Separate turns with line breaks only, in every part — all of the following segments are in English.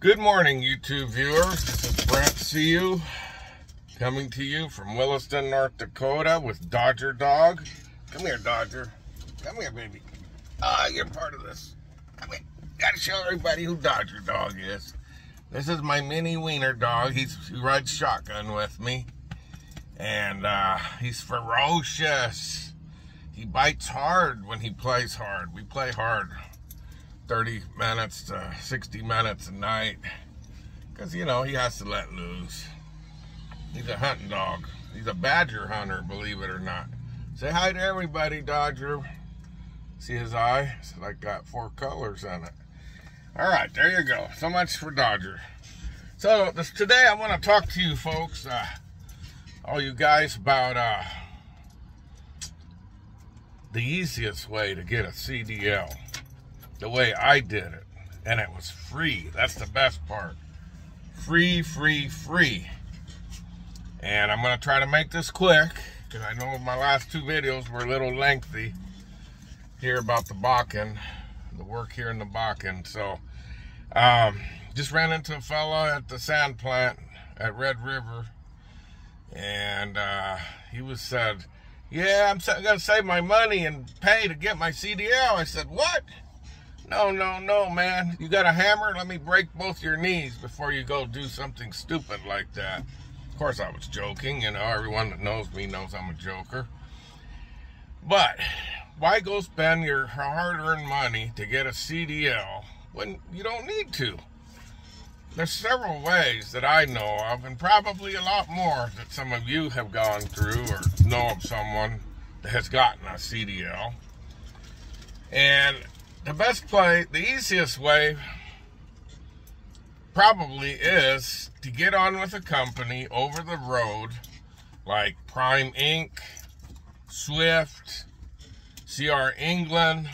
Good morning, YouTube viewers. This is Brent CU coming to you from Williston, North Dakota with Dodger Dog. Come here, Dodger. Come here, baby. You're part of this. Come here. Gotta show everybody who Dodger Dog is. This is my mini wiener dog. He rides shotgun with me. And he's ferocious. He bites hard when he plays hard. We play hard. 30 minutes to 60 minutes a night, because you know he has to let loose. He's a hunting dog. He's a badger hunter, believe it or not. Say hi to everybody, Dodger. See his eye? It's like got 4 colors in it. All right, there you go. So much for Dodger. So today I want to talk to you folks, all you guys, about the easiest way to get a CDL. The way I did it, and it was free. That's the best part. Free. And I'm going to try to make this quick, because I know my last 2 videos were a little lengthy here about the Bakken, the work here in the Bakken. So, just ran into a fella at the sand plant at Red River, and he said, yeah, I'm going to save my money and pay to get my CDL. I said, what? No, man. You got a hammer? Let me break both your knees before you go do something stupid like that. Of course, I was joking. You know, everyone that knows me knows I'm a joker. But why go spend your hard-earned money to get a CDL when you don't need to? There's several ways that I know of, and probably a lot more that some of you have gone through or know of someone that has gotten a CDL. And the easiest way probably is to get on with a company over the road like Prime Inc., Swift, CR England,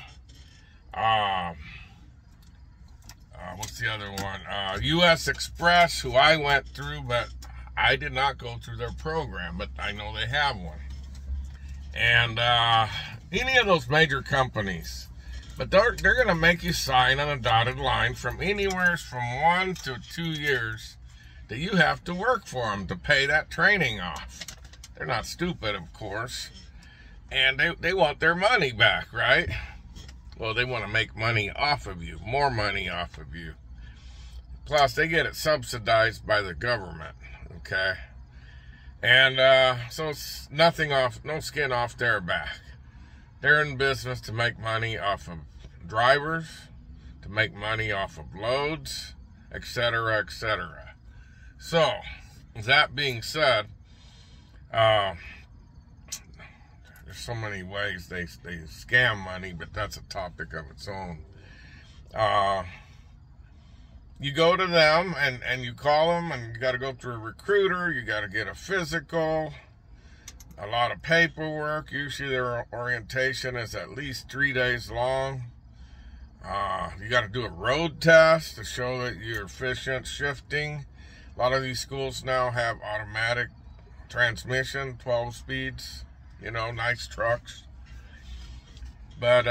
what's the other one? US Express, who I went through, but I did not go through their program, but I know they have one. And any of those major companies. But they're going to make you sign on a dotted line from anywhere from 1 to 2 years that you have to work for them to pay that training off. They're not stupid, of course. And they want their money back, right? Well, they want to make money off of you, more money off of you. Plus, they get it subsidized by the government, okay? And so it's no skin off their back. They're in business to make money off of drivers, to make money off of loads, etc., etc. So, that being said, there's so many ways they scam money, but that's a topic of its own. You go to them and you call them, and you got to go through a recruiter, you got to get a physical, a lot of paperwork. Usually their orientation is at least 3 days long. You got to do a road test to show that you're efficient shifting. A lot of these schools now have automatic transmission, 12 speeds, you know, nice trucks. But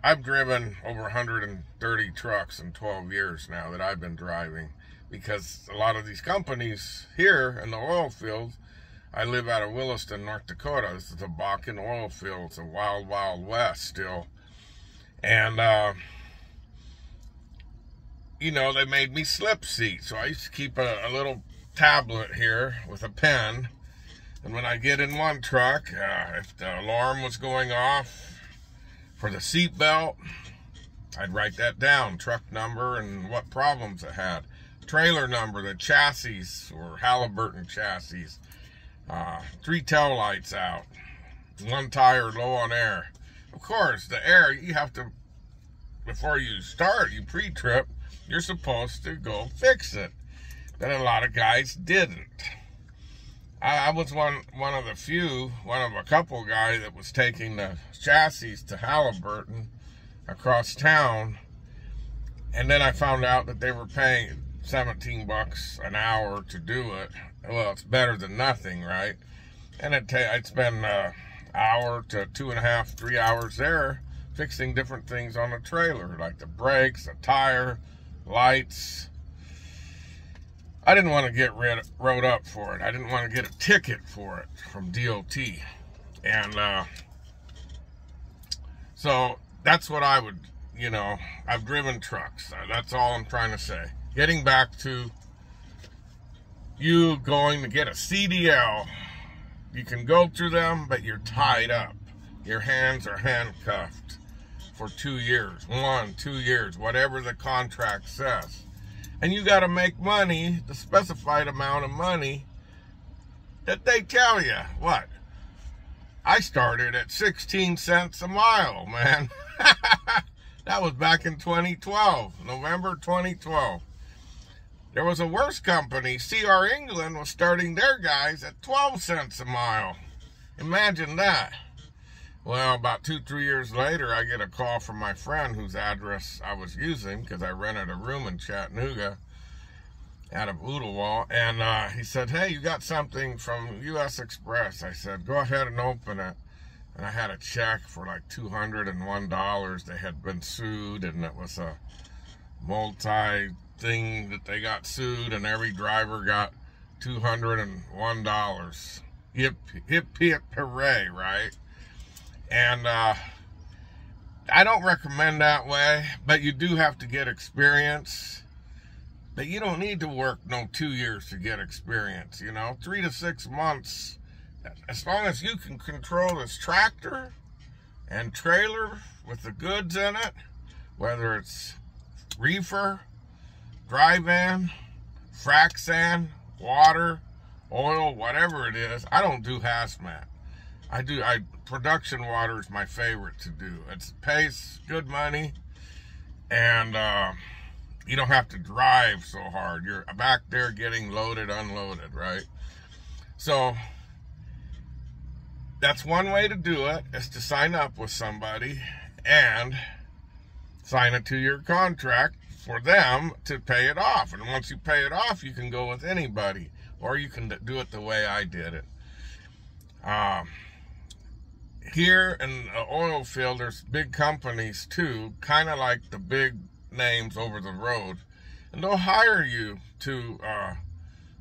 I've driven over 130 trucks in 12 years now that I've been driving, because a lot of these companies here in the oil fields, I live out of Williston, North Dakota. This is the Bakken oil field. It's a wild, wild west still. And, you know, they made me slip seat. So I used to keep a little tablet here with a pen. And when I get in one truck, if the alarm was going off for the seat belt, I'd write that down, truck number and what problems it had. Trailer number, the chassis or Halliburton chassis. 3 tail lights out, 1 tire low on air. Of course, the air, you have to, before you start, you pre-trip, you're supposed to go fix it. But a lot of guys didn't. I was one of a couple guys that was taking the chassis to Halliburton across town, and then I found out that they were paying $17 an hour to do it. Well, it's better than nothing, right? And I'd spend an hour to 2.5, 3 hours there fixing different things on the trailer, like the brakes, the tire, lights, I didn't want to get wrote up for it. I didn't want to get a ticket for it from DOT. And so that's what I would, you know, I've driven trucks. That's all I'm trying to say. Getting back to you going to get a CDL, you can go through them, but you're tied up. Your hands are handcuffed for 2 years, 1, 2 years, whatever the contract says. And you got to make money, the specified amount of money that they tell you. What? I started at 16 cents a mile, man. That was back in 2012, November 2012. There was a worse company, CR England, was starting their guys at 12 cents a mile. Imagine that. Well, about 2-3 years later, I get a call from my friend whose address I was using because I rented a room in Chattanooga out of Ooltewah, and he said, hey, you got something from U.S. Express. I said, go ahead and open it. And I had a check for like $201. They had been sued, and it was a multi-thing that they got sued, and every driver got $201. Hip, hip, hip, hooray, right? And I don't recommend that way, but you do have to get experience. But you don't need to work no 2 years to get experience, you know, 3 to 6 months. As long as you can control this tractor and trailer with the goods in it, whether it's reefer, dry van, frac sand, water, oil, whatever it is. I don't do hazmat. Production water is my favorite to do. It pays good money, and you don't have to drive so hard. You're back there getting loaded, unloaded, right? So that's one way to do it, is to sign up with somebody and sign a 2-year contract for them to pay it off. And once you pay it off, you can go with anybody, or you can do it the way I did it. Here in the oil field, there's big companies too, kind of like the big names over the road, and they'll hire you to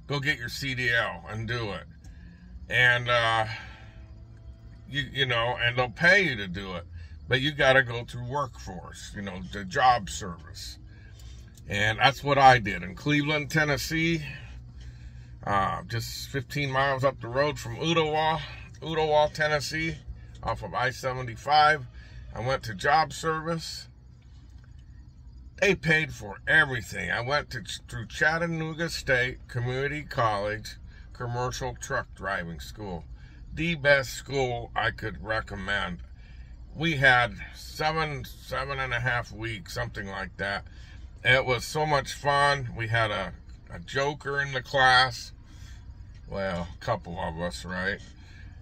go get your CDL and do it. And you know, and they'll pay you to do it, but you got to go through workforce, you know, the job service. And that's what I did in Cleveland, Tennessee, just 15 miles up the road from Ooltewah, Tennessee, off of I-75. I went to job service. They paid for everything. I went through Chattanooga State Community College Commercial Truck Driving School. The best school I could recommend. We had 7.5 weeks, something like that. It was so much fun. We had a joker in the class. Well, a couple of us, right?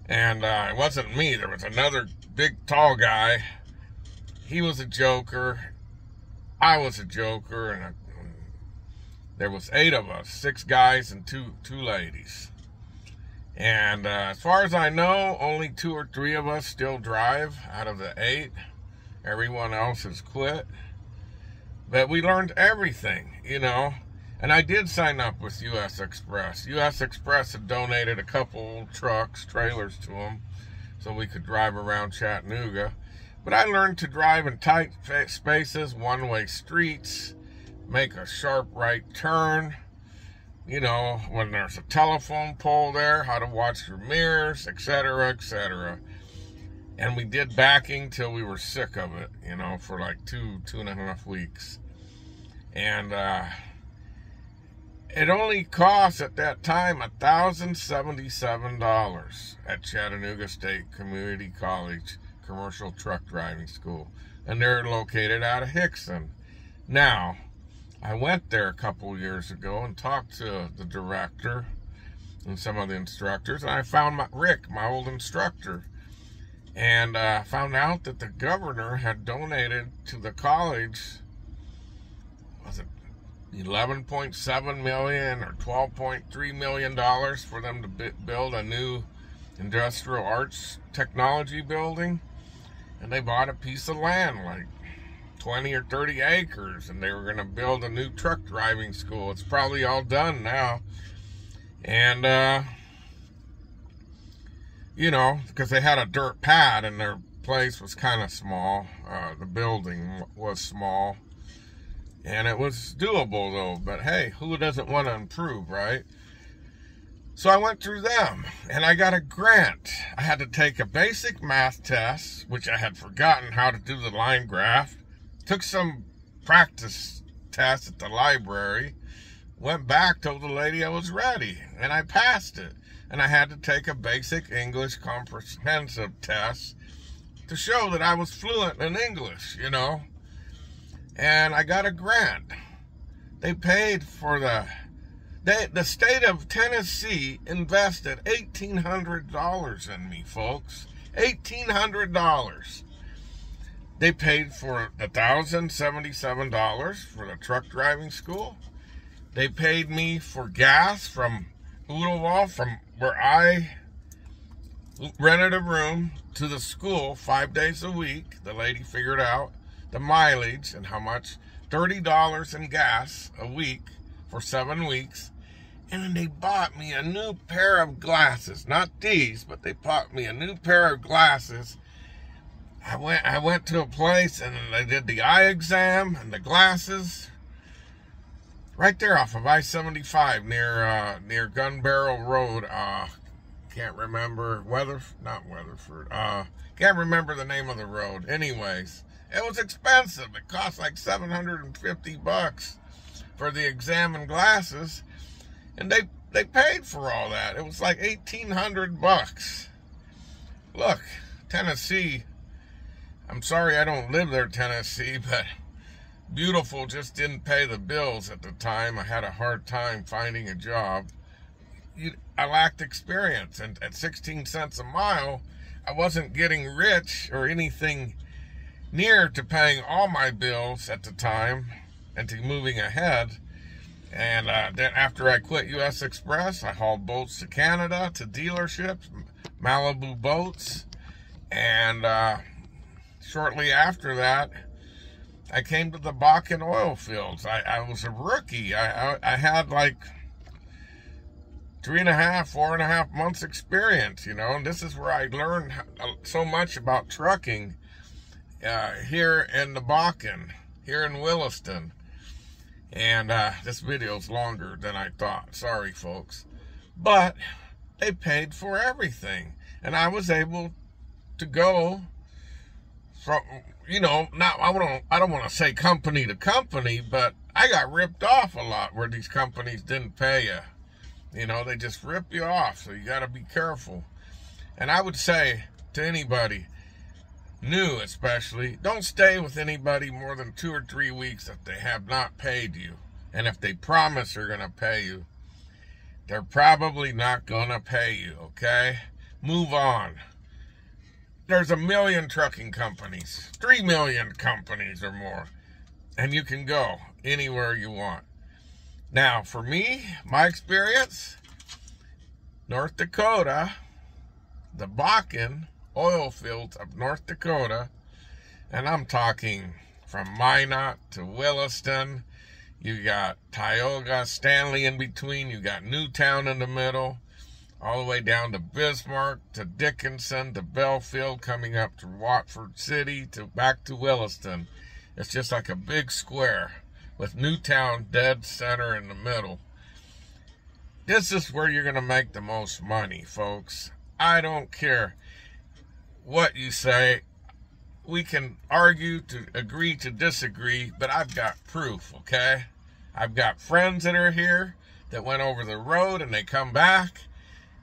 And it wasn't me. There was another big, tall guy. He was a joker. I was a joker. And there was 8 of us, 6 guys and two ladies. And as far as I know, only 2 or 3 of us still drive out of the 8. Everyone else has quit. But we learned everything, you know. And I did sign up with U.S. Express. U.S. Express had donated a couple old trucks, trailers to them, so we could drive around Chattanooga. But I learned to drive in tight spaces, one-way streets, make a sharp right turn, you know, when there's a telephone pole there, how to watch your mirrors, etc., etc. And we did backing till we were sick of it, you know, for like 2.5 weeks. And it only cost at that time $1,077 at Chattanooga State Community College Commercial Truck Driving School. And they're located out of Hickson. Now, I went there a couple years ago and talked to the director and some of the instructors, and I found Rick, my old instructor, and found out that the governor had donated to the college, was it $11.7 million or $12.3 million for them to build a new industrial arts technology building. And they bought a piece of land like 20 or 30 acres, and they were going to build a new truck driving school. It's probably all done now. And, you know, because they had a dirt pad and their place was kind of small. The building was small. And it was doable, though. But, hey, who doesn't want to improve, right? So I went through them, and I got a grant. I had to take a basic math test, which I had forgotten how to do the line graph. Took some practice tests at the library. Went back, told the lady I was ready, and I passed it. And I had to take a basic English comprehensive test to show that I was fluent in English, you know. And I got a grant. They paid for the state of Tennessee invested $1,800 in me, folks. $1,800. They paid for $1,077 for the truck driving school. They paid me for gas from Oodlewall, from where I rented a room, to the school 5 days a week. The lady figured out the mileage and how much. $30 in gas a week for 7 weeks. And then they bought me a new pair of glasses. Not these, but they bought me a new pair of glasses. I went to a place and they did the eye exam and the glasses. Right there off of I-75 near Gun Barrel Road. Can't remember. Not Weatherford. Can't remember the name of the road. Anyways, it was expensive. It cost like $750 for the exam and glasses. And they paid for all that. It was like $1,800. Look, Tennessee. I'm sorry I don't live there, Tennessee, but beautiful just didn't pay the bills at the time. I had a hard time finding a job. I lacked experience, and at 16 cents a mile, I wasn't getting rich or anything near to paying all my bills at the time and to moving ahead. And then after I quit U.S. Express, I hauled boats to Canada, to dealerships, Malibu boats. And shortly after that, I came to the Bakken oil fields. I was a rookie. I had like 4.5 months experience, you know. And this is where I learned so much about trucking here in the Bakken, here in Williston. And this video's longer than I thought. Sorry, folks. But they paid for everything. And I was able to go from, you know, I don't want to say company to company, but I got ripped off a lot where these companies didn't pay you. You know, they just rip you off. So you got to be careful. And I would say to anybody, new especially, don't stay with anybody more than 2 or 3 weeks if they have not paid you. And if they promise they're going to pay you, they're probably not going to pay you, okay? Move on. There's 1 million trucking companies, 3 million companies or more, and you can go anywhere you want. Now, for me, my experience, North Dakota, the Bakken oil fields of North Dakota, and I'm talking from Minot to Williston. You got Tioga, Stanley in between. You got Newtown in the middle, all the way down to Bismarck, to Dickinson, to Belfield, coming up to Watford City, to back to Williston. It's just like a big square with Newtown dead center in the middle. This is where you're going to make the most money, folks. I don't care what you say. We can argue to agree to disagree, but I've got proof, okay? I've got friends that are here that went over the road and they come back,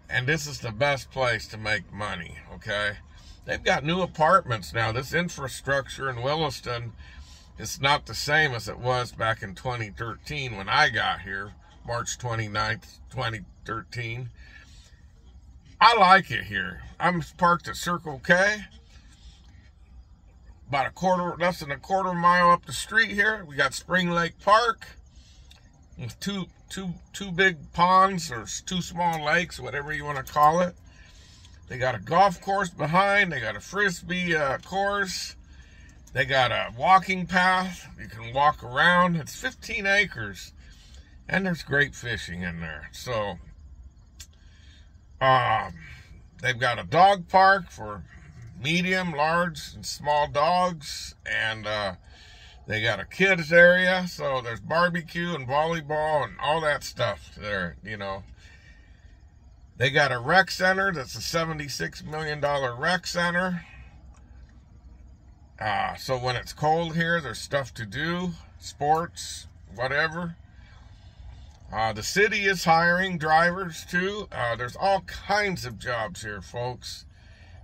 and this is the best place to make money, okay? They've got new apartments now. This infrastructure in Williston is not the same as it was back in 2013 when I got here, March 29th, 2013. I like it here. I'm parked at Circle K, about less than a quarter mile up the street here. We got Spring Lake Park with two big ponds or 2 small lakes, whatever you want to call it. They got a golf course behind. They got a frisbee course. They got a walking path. You can walk around. It's 15 acres. And there's great fishing in there. So, they've got a dog park for medium, large, and small dogs. And they got a kids area. So there's barbecue and volleyball and all that stuff there, you know. They got a rec center that's a $76 million rec center. So when it's cold here, there's stuff to do, sports, whatever. The city is hiring drivers too. There's all kinds of jobs here, folks.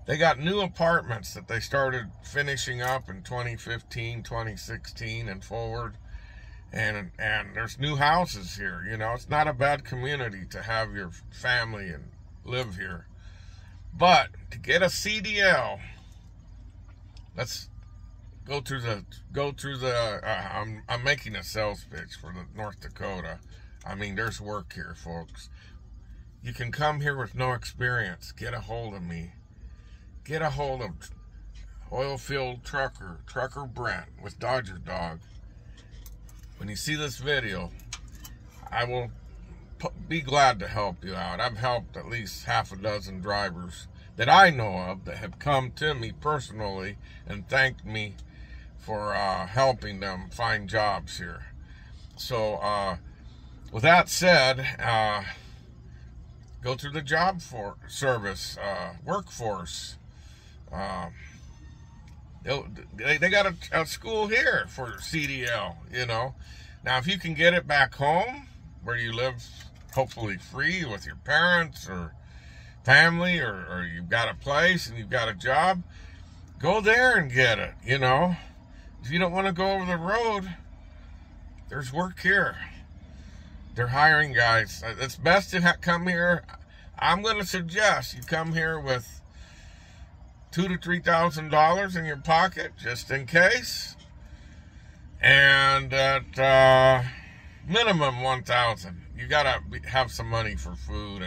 They got new apartments that they started finishing up in 2015, 2016 and forward. And there's new houses here. You know, it's not a bad community to have your family and live here. But to get a CDL, let's go through the I'm making a sales pitch for the North Dakota. I mean, there's work here, folks. You can come here with no experience. Get a hold of me. Get a hold of Oilfield Trucker Brent with Dodger Dog. When you see this video, I will be glad to help you out. I've helped at least half a dozen drivers that I know of that have come to me personally and thanked me for helping them find jobs here. So, with that said, go through the job service, workforce. They got a school here for CDL, you know. Now, if you can get it back home, where you live hopefully free with your parents or family, or you've got a place and you've got a job, go there and get it, you know. If you don't want to go over the road, there's work here. They're hiring guys. It's best to come here. I'm going to suggest you come here with $2,000 to $3,000 in your pocket, just in case. And at minimum $1,000. You got to have some money for food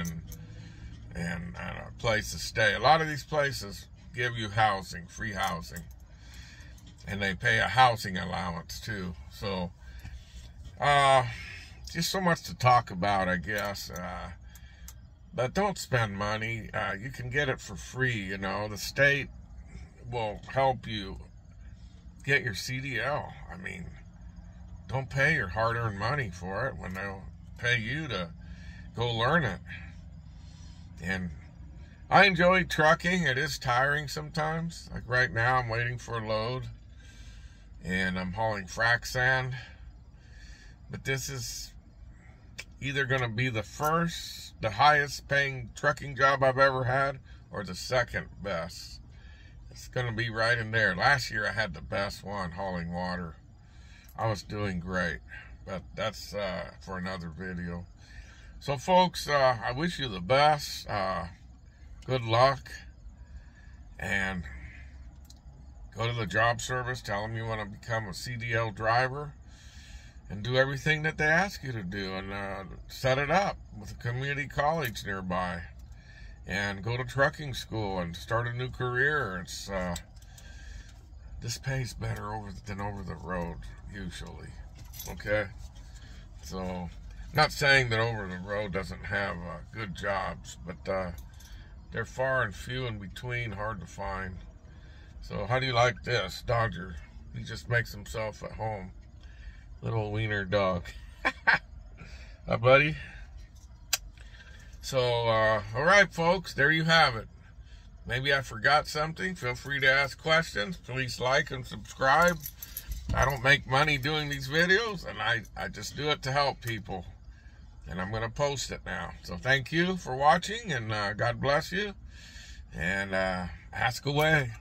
and a place to stay. A lot of these places give you housing, free housing. And they pay a housing allowance too. So, just so much to talk about, I guess. But don't spend money. You can get it for free, you know. The state will help you get your CDL. I mean, don't pay your hard-earned money for it when they'll pay you to go learn it. And I enjoy trucking. It is tiring sometimes. Like right now, I'm waiting for a load. And I'm hauling frac sand. But this is either going to be the highest paying trucking job I've ever had, or the second best. It's going to be right in there. Last year I had the best one, hauling water. I was doing great, but that's for another video. So folks, I wish you the best. Good luck, and go to the job service, tell them you want to become a CDL driver, and do everything that they ask you to do, and set it up with a community college nearby, and go to trucking school and start a new career. It's this pays better than over the road usually. Okay, so not saying that over the road doesn't have good jobs, but they're far and few in between, hard to find. So how do you like this Dodger? He just makes himself at home. Little wiener dog. Hi, buddy. So, all right, folks, there you have it. Maybe I forgot something. Feel free to ask questions. Please like and subscribe. I don't make money doing these videos, and I just do it to help people. And I'm going to post it now. So thank you for watching, and God bless you. And ask away.